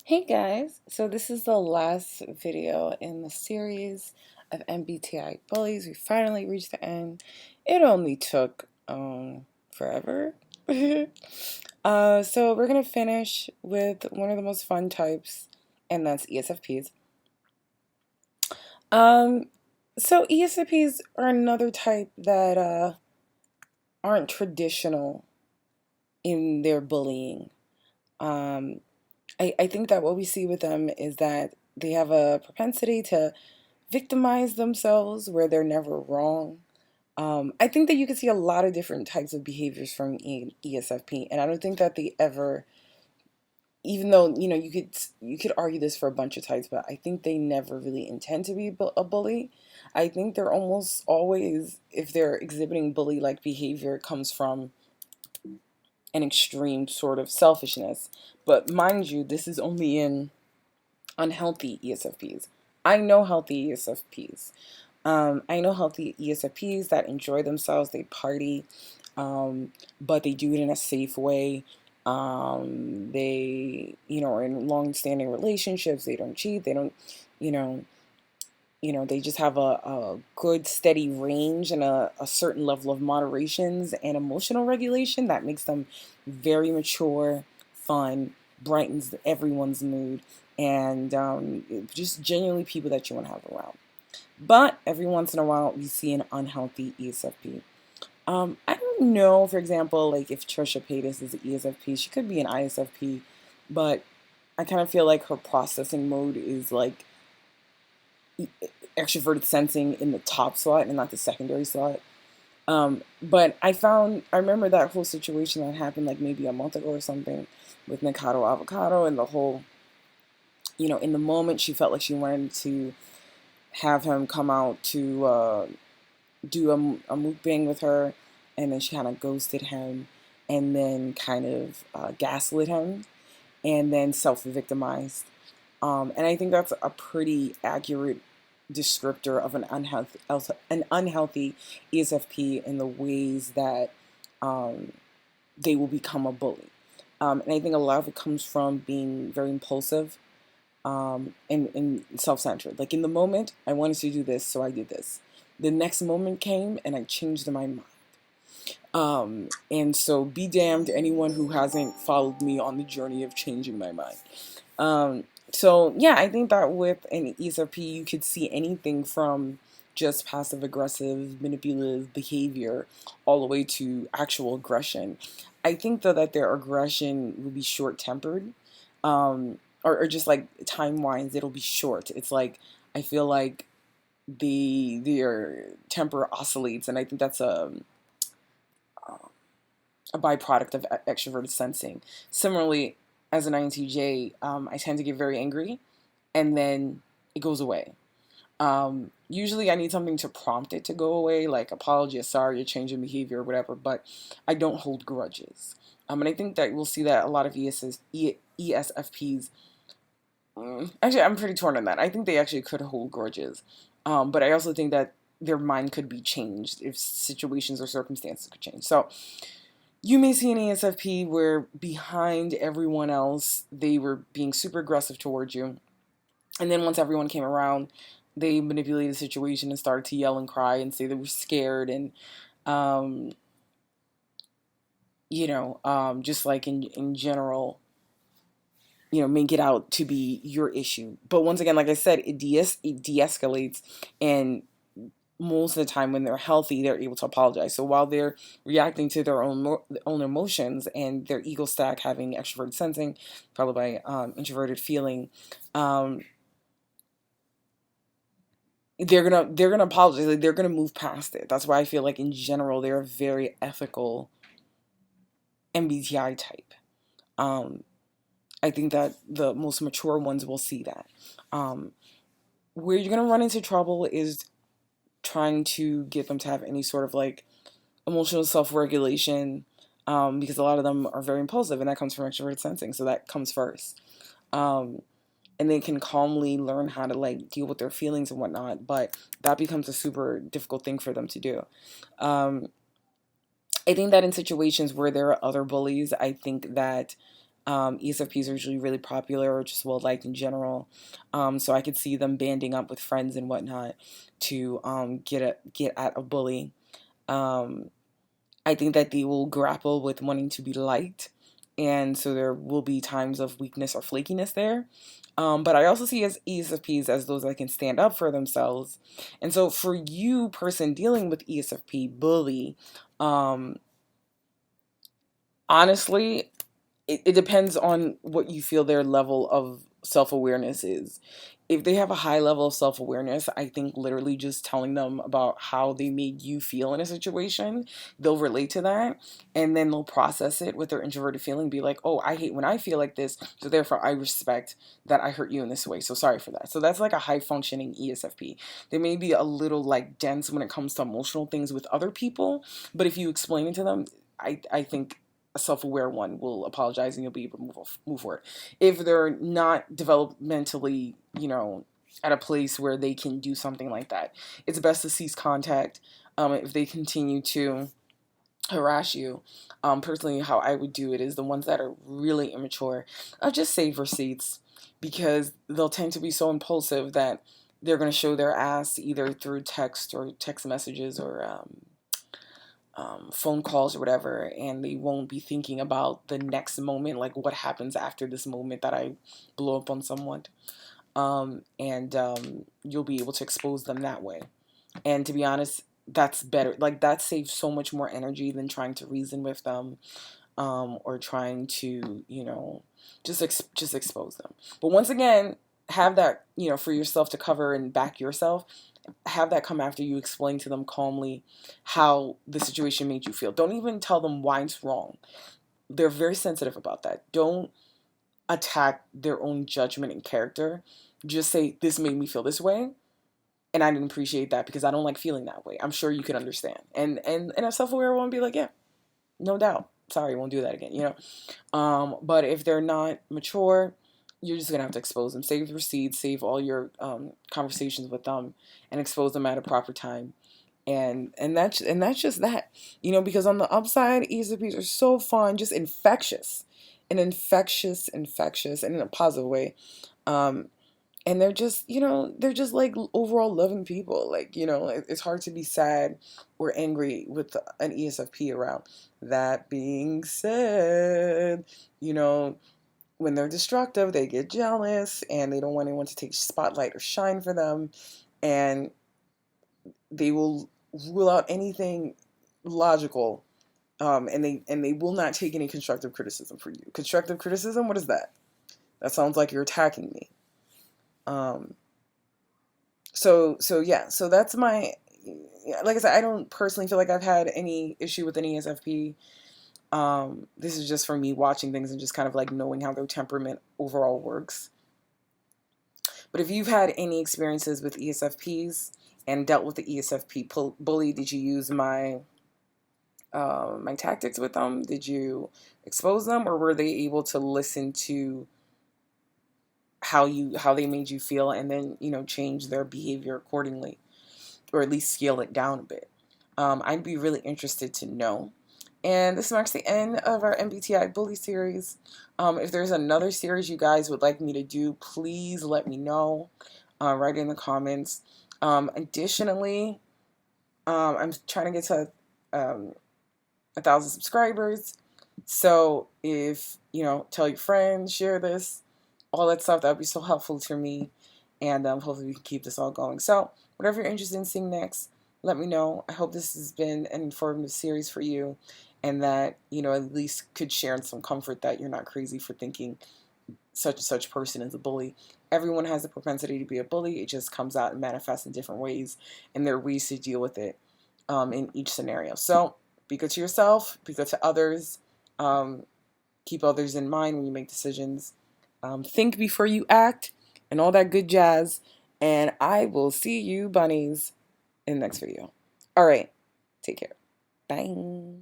Hey guys, so this is the last video in the series of MBTI Bullies. We finally reached the end. It only took forever. So we're gonna finish with one of the most fun types, and that's ESFPs. Um, so ESFPs are another type that aren't traditional in their bullying. Um, I think that what we see with them is that they have a propensity to victimize themselves where they're never wrong. I think that you can see a lot of different types of behaviors from ESFP, and I don't think that they ever, even though you could argue this for a bunch of types, but I think they never really intend to be a bully. I think they're almost always, if they're exhibiting bully-like behavior, it comes from an extreme sort of selfishness. But mind you, this is only in unhealthy ESFPs. I know healthy ESFPs. I know healthy ESFPs that enjoy themselves, they party, but they do it in a safe way. They are in long-standing relationships. They don't cheat. They don't, you know, they just have a good steady range and a certain level of moderations and emotional regulation that makes them very mature, fun, brightens everyone's mood, and just genuinely people that you want to have around. But every once in a while, we see an unhealthy ESFP. I don't know, for example, like if Trisha Paytas is an ESFP, she could be an ISFP, but I kind of feel like her processing mode is like extroverted sensing in the top slot and not the secondary slot. But I remember that whole situation that happened like maybe a month ago or something with Nikado Avocado and the whole, in the moment she felt like she wanted to have him come out to do a mukbang with her, and then she kind of ghosted him, and then kind of gaslit him, and then self-victimized. And I think that's a pretty accurate descriptor of an unhealthy ESFP in the ways that they will become a bully. And I think a lot of it comes from being very impulsive and self-centered. Like in the moment, I wanted to do this, so I did this. The next moment came, and I changed my mind. And so be damned to anyone who hasn't followed me on the journey of changing my mind. So yeah, I think that with an ESFP, you could see anything from just passive aggressive, manipulative behavior all the way to actual aggression. I think though that their aggression will be short tempered, or just like time wise, it'll be short. It's like I feel like their temper oscillates, and I think that's a byproduct of extroverted sensing. Similarly, as an INTJ, I tend to get very angry, and then it goes away. Usually, I need something to prompt it to go away, like apology, sorry, a change in behavior, or whatever. But I don't hold grudges, and I think that we'll see that a lot of ESFPs. Actually, I'm pretty torn on that. I think they actually could hold grudges, but I also think that their mind could be changed if situations or circumstances could change. So you may see an ESFP where behind everyone else, they were being super aggressive towards you. And then once everyone came around, they manipulated the situation and started to yell and cry and say they were scared and, um, just like in general, make it out to be your issue. But once again, like I said, it de-escalates, and most of the time when they're healthy, they're able to apologize. So while they're reacting to their own emotions and their ego stack having extroverted sensing, followed by introverted feeling, they're gonna apologize. Like, they're gonna move past it. That's why I feel like in general they're a very ethical MBTI type. Um, I think that the most mature ones will see that. Um, where you're gonna run into trouble is trying to get them to have any sort of like emotional self-regulation, because a lot of them are very impulsive, and that comes from extroverted sensing, so that comes first. um, and they can calmly learn how to like deal with their feelings and whatnot, but that becomes a super difficult thing for them to do. um, I think that in situations where there are other bullies, I think that ESFPs are usually really popular or just well liked in general. So I could see them banding up with friends and whatnot to get at a bully. Um, I think that they will grapple with wanting to be liked, and so there will be times of weakness or flakiness there. But I also see as ESFPs as those that can stand up for themselves. And so for you, person dealing with ESFP bully, um, honestly, it depends on what you feel their level of self-awareness is. If they have a high level of self-awareness, I think literally just telling them about how they made you feel in a situation, they'll relate to that, and then they'll process it with their introverted feeling, be like, oh, I hate when I feel like this, so therefore I respect that I hurt you in this way, so sorry for that. So that's like a high functioning ESFP. They may be a little like dense when it comes to emotional things with other people, but if you explain it to them, I think a self-aware one will apologize and you'll be able to move forward. If they're not developmentally, at a place where they can do something like that, it's best to cease contact. If they continue to harass you, personally, how I would do it is the ones that are really immature, I'll just save receipts, because they'll tend to be so impulsive that they're going to show their ass either through text or text messages or phone calls or whatever, and they won't be thinking about the next moment, like what happens after this moment that I blow up on someone. And you'll be able to expose them that way. And to be honest, that's better. Like that saves so much more energy than trying to reason with them, or trying to, just expose them. But once again, have that, for yourself to cover and back yourself, have that come after you explain to them calmly how the situation made you feel. Don't even tell them why it's wrong. They're very sensitive about that. Don't attack their own judgment and character. Just say, this made me feel this way, and I didn't appreciate that because I don't like feeling that way. I'm sure you could understand. And a self-aware one be like, yeah, no doubt. Sorry, won't do that again, But if they're not mature, you're just gonna have to expose them. Save receipts, save all your conversations with them, and expose them at a proper time. And that's just that, because on the upside, ESFPs are so fun, just infectious, and infectious, and in a positive way. Um, and they're just like overall loving people. Like, it's hard to be sad or angry with an ESFP around. That being said, when they're destructive, they get jealous and they don't want anyone to take spotlight or shine for them, and they will rule out anything logical, and they will not take any constructive criticism for you. Constructive criticism, what is that? That sounds like you're attacking me. um so yeah, so that's my, yeah, like I said, I don't personally feel like I've had any issue with an ESFP. This is just for me watching things and just kind of like knowing how their temperament overall works. But if you've had any experiences with ESFPs and dealt with the ESFP bully, did you use my tactics with them? Did you expose them, or were they able to listen to how they made you feel, and then change their behavior accordingly, or at least scale it down a bit? I'd be really interested to know. And this marks the end of our MBTI bully series. If there's another series you guys would like me to do, please let me know. Write in the comments. Additionally, I'm trying to get to 1,000 subscribers. So if, tell your friends, share this, all that stuff, that would be so helpful to me. And hopefully we can keep this all going. So whatever you're interested in seeing next, let me know. I hope this has been an informative series for you, and that, at least could share some comfort that you're not crazy for thinking such and such person is a bully. Everyone has the propensity to be a bully. It just comes out and manifests in different ways, and there are ways to deal with it in each scenario. So be good to yourself, be good to others, keep others in mind when you make decisions, think before you act, and all that good jazz. And I will see you bunnies in the next video. All right, take care. Bye.